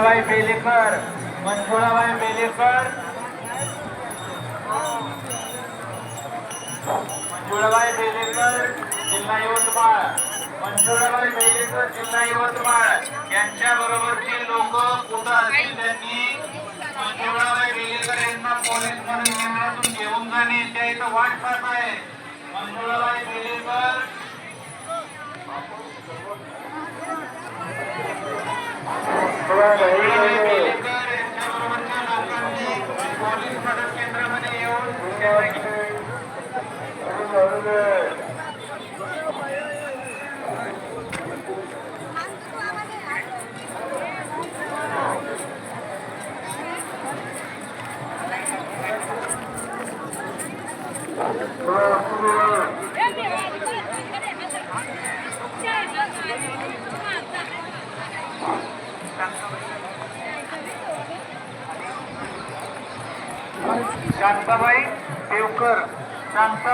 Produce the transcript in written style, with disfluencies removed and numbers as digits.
मंजुळाबाई बेलेकर, मंजुळाबाई बेलेकर, मंजुळाबाई बेलेकर जिल्हा यवतमाळ, मंजुळाबाई बेलेकर जिल्हा यवतमाळ यांच्या बरोबरची लोक कुठं असतील त्यांनी मंजुळाबाई बेलेकर यांना पोलीस मदत केंद्रातून घेऊन जाणे त्या इथं वाट पाहत आहे. मंजुळाबाई बेलेकर पोलीस मदत केंद्रामध्ये येऊन शांताबाई देवकर, शांता